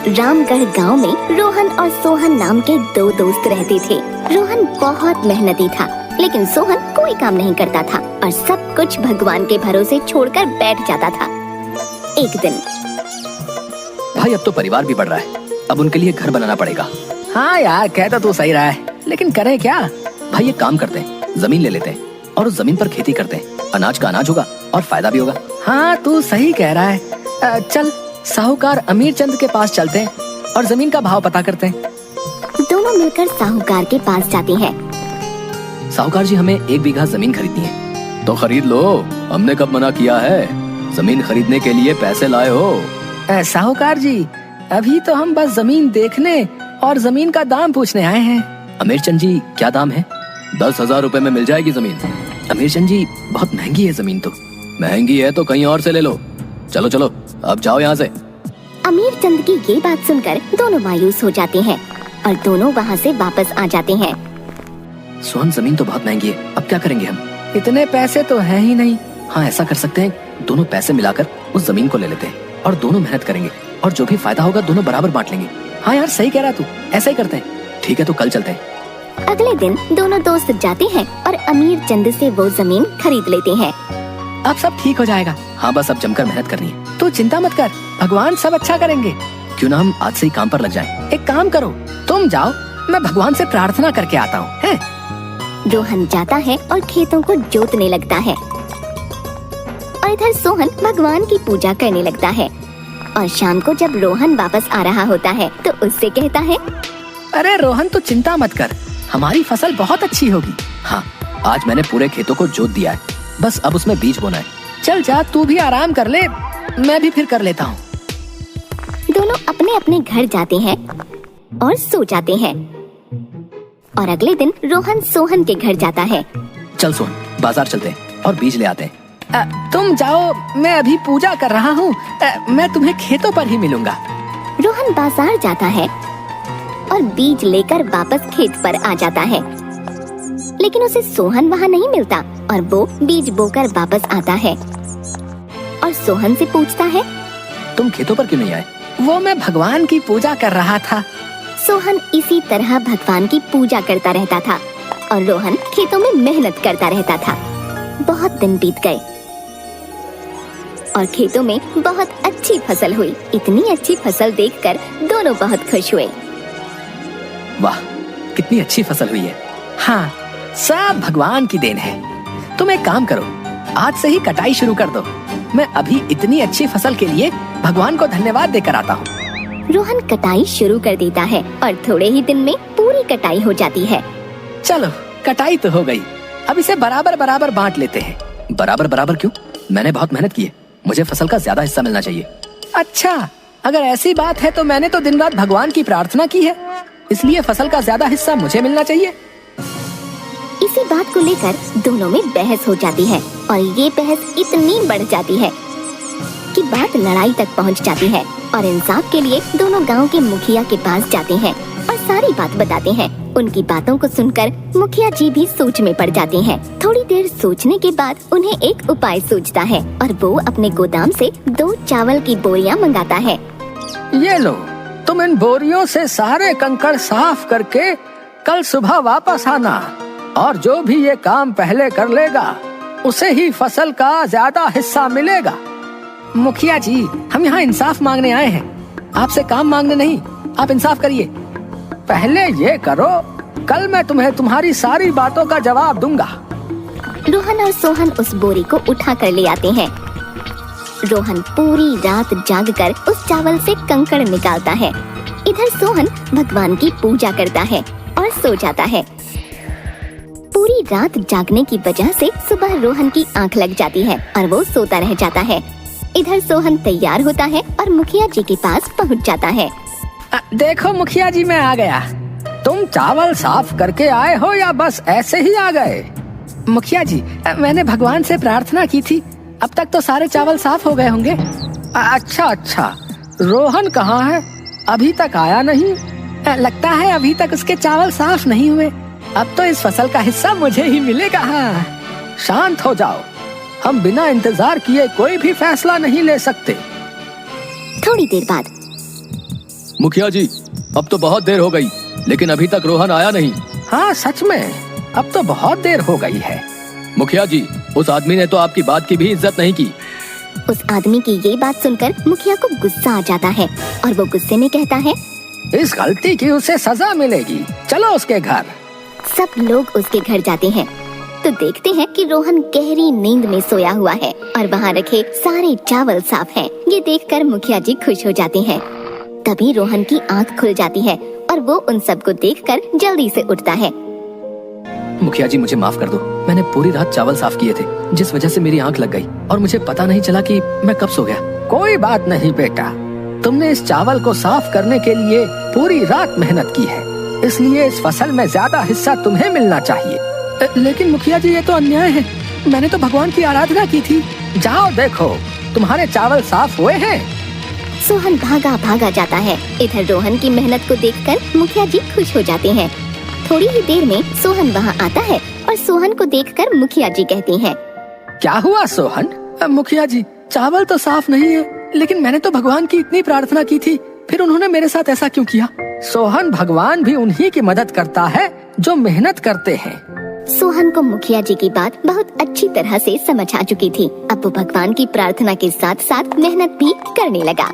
रामगढ़ गांव में रोहन और सोहन नाम के दो दोस्त रहते थे। रोहन बहुत मेहनती था, लेकिन सोहन कोई काम नहीं करता था और सब कुछ भगवान के भरोसे छोड़कर बैठ जाता था। एक दिन, भाई अब तो परिवार भी बढ़ रहा है, अब उनके लिए घर बनाना पड़ेगा। हाँ यार, कहता तू सही रहा है, लेकिन करें क्या? भाई एक काम करते हैं, जमीन ले लेते हैं और उस जमीन पर खेती करते हैं। अनाज का अनाज होगा और फायदा भी होगा। हाँ तू सही कह रहा है। चल साहूकार अमीर चंद के पास चलते हैं और जमीन का भाव पता करते हैं। दोनों मिलकर साहूकार के पास जाते हैं। साहूकार जी, हमें 1 बीघा जमीन खरीदनी है। तो खरीद लो, हमने कब मना किया है? जमीन खरीदने के लिए पैसे लाए हो। साहूकार जी, अभी तो हम बस जमीन देखने और जमीन का दाम पूछने आए हैं। अमीर चंद जी, क्या दाम है? 10,000 रुपए में मिल जाएगी जमीन। अमीर चंद जी, बहुत महंगी है जमीन। तो महंगी है तो कहीं और से ले लो। चलो चलो, अब जाओ यहाँ से। अमीर चंद की ये बात सुनकर दोनों मायूस हो जाते हैं और दोनों वहाँ से वापस आ जाते हैं। सोहन, जमीन तो बहुत महंगी है, अब क्या करेंगे हम? इतने पैसे तो हैं ही नहीं। हाँ, ऐसा कर सकते हैं, दोनों पैसे मिलाकर उस जमीन को ले लेते हैं और दोनों मेहनत करेंगे और जो भी फायदा होगा दोनों बराबर बांट लेंगे। हाँ यार, सही कह रहा तू, ऐसा ही करते हैं। ठीक है, तो कल चलते हैं। अगले दिन दोनों दोस्त जाते हैं और अमीर चंद से वो जमीन खरीद लेते हैं। अब सब ठीक हो जाएगा। हाँ, बस अब जमकर मेहनत करनी है। तू चिंता मत कर, भगवान सब अच्छा करेंगे। क्यों ना हम आज से ही काम पर लग जाएं? एक काम करो, तुम जाओ, मैं भगवान से प्रार्थना करके आता हूँ, हैं? रोहन जाता है और खेतों को जोतने लगता है और इधर सोहन भगवान की पूजा करने लगता है। और शाम को जब रोहन वापस आ रहा होता है तो उससे कहता है, अरे रोहन, तू चिंता मत कर, हमारी फसल बहुत अच्छी होगी। हाँ, आज मैंने पूरे खेतों को जोत दिया है, बस अब उसमें बीज बोना है। चल जा, तू भी आराम कर ले, मैं भी फिर कर लेता हूँ। दोनों अपने अपने घर जाते हैं और सो जाते हैं। और अगले दिन रोहन सोहन के घर जाता है। चल सोहन, बाजार चलते हैं और बीज ले आते हैं। तुम जाओ, मैं अभी पूजा कर रहा हूँ, मैं तुम्हें खेतों पर ही मिलूंगा। रोहन बाजार जाता है और बीज लेकर वापस खेत पर आ जाता है, लेकिन उसे सोहन वहाँ नहीं मिलता और वो बीज बोकर वापस आता है और सोहन से पूछता है, तुम खेतों पर क्यों नहीं आए? वो मैं भगवान की पूजा कर रहा था। सोहन इसी तरह भगवान की पूजा करता रहता था और रोहन खेतों में मेहनत करता रहता था। बहुत दिन बीत गए और खेतों में बहुत अच्छी फसल हुई। इतनी अच्छी फसल देखकर दोनों बहुत खुश हुए। वाह, कितनी अच्छी फसल हुई है। हाँ, सब भगवान की देन है। तुम एक काम करो, आज से ही कटाई शुरू कर दो। मैं अभी इतनी अच्छी फसल के लिए भगवान को धन्यवाद देकर आता हूँ। रोहन कटाई शुरू कर देता है और थोड़े ही दिन में पूरी कटाई हो जाती है। चलो, कटाई तो हो गई, अब इसे बराबर बराबर बांट लेते हैं। बराबर बराबर क्यों? मैंने बहुत मेहनत की है, मुझे फसल का ज्यादा हिस्सा मिलना चाहिए। अच्छा, अगर ऐसी बात है तो मैंने तो दिन रात भगवान की प्रार्थना की है, इसलिए फसल का ज्यादा हिस्सा मुझे मिलना चाहिए। इसी बात को लेकर दोनों में बहस हो जाती है और ये बहस इतनी बढ़ जाती है कि बात लड़ाई तक पहुंच जाती है। और इंसाफ के लिए दोनों गांव के मुखिया के पास जाते हैं और सारी बात बताते हैं। उनकी बातों को सुनकर मुखिया जी भी सोच में पड़ जाते हैं। थोड़ी देर सोचने के बाद उन्हें एक उपाय सूझता है और वो अपने गोदाम से 2 चावल की बोरियां मंगाता है। ये लो, तुम इन बोरियों से सारे कंकड़ साफ करके कल सुबह वापस आना और जो भी ये काम पहले कर लेगा उसे ही फसल का ज्यादा हिस्सा मिलेगा। मुखिया जी, हम यहाँ इंसाफ मांगने आए हैं, आपसे काम मांगने नहीं। आप इंसाफ करिए। पहले ये करो, कल मैं तुम्हें तुम्हारी सारी बातों का जवाब दूंगा। रोहन और सोहन उस बोरी को उठा कर ले आते हैं। रोहन पूरी रात जागकर उस चावल से कंकड़ निकालता है। इधर सोहन भगवान की पूजा करता है और सो जाता है। पूरी रात जागने की वजह से सुबह रोहन की आंख लग जाती है और वो सोता रह जाता है। इधर सोहन तैयार होता है और मुखिया जी के पास पहुंच जाता है। देखो मुखिया जी, मैं आ गया। तुम चावल साफ करके आए हो या बस ऐसे ही आ गए? मुखिया जी, मैंने भगवान से प्रार्थना की थी, अब तक तो सारे चावल साफ हो गए होंगे। अच्छा, रोहन कहाँ है? अभी तक आया नहीं। लगता है अभी तक उसके चावल साफ नहीं हुए। अब तो इस फसल का हिस्सा मुझे ही मिलेगा। हाँ, शांत हो जाओ, हम बिना इंतजार किए कोई भी फैसला नहीं ले सकते। थोड़ी देर बाद मुखिया जी, अब तो बहुत देर हो गई, लेकिन अभी तक रोहन आया नहीं। हाँ सच में, अब तो बहुत देर हो गई है। मुखिया जी, उस आदमी ने तो आपकी बात की भी इज्जत नहीं की। उस आदमी की ये बात सुनकर मुखिया को गुस्सा आ जाता है और वो गुस्से में कहता है, इस गलती की उसे सजा मिलेगी, चलो उसके घर। सब लोग उसके घर जाते हैं तो देखते हैं कि रोहन गहरी नींद में सोया हुआ है और वहाँ रखे सारे चावल साफ हैं। ये देखकर मुखिया जी खुश हो जाते हैं। तभी रोहन की आंख खुल जाती है और वो उन सबको देखकर जल्दी से उठता है। मुखिया जी, मुझे माफ कर दो, मैंने पूरी रात चावल साफ किए थे, जिस वजह से मेरी आंख लग गई और मुझे पता नहीं चला कि मैं कब सो गया। कोई बात नहीं बेटा, तुमने इस चावल को साफ करने के लिए पूरी रात मेहनत की है, इसलिए इस फसल में ज्यादा हिस्सा तुम्हें मिलना चाहिए। लेकिन मुखिया जी, ये तो अन्याय है, मैंने तो भगवान की आराधना की थी। जाओ देखो, तुम्हारे चावल साफ हुए हैं। सोहन भागा भागा जाता है। इधर रोहन की मेहनत को देखकर मुखिया जी खुश हो जाते हैं। थोड़ी ही देर में सोहन वहाँ आता है और सोहन को देखकर मुखिया जी कहती हैं, क्या हुआ सोहन? मुखिया जी, चावल तो साफ नहीं है, लेकिन मैंने तो भगवान की इतनी प्रार्थना की थी, फिर उन्होंने मेरे साथ ऐसा क्यों किया? सोहन, भगवान भी उन्हीं की मदद करता है जो मेहनत करते हैं। सोहन को मुखिया जी की बात बहुत अच्छी तरह से समझ आ चुकी थी। अब वो भगवान की प्रार्थना के साथ साथ मेहनत भी करने लगा।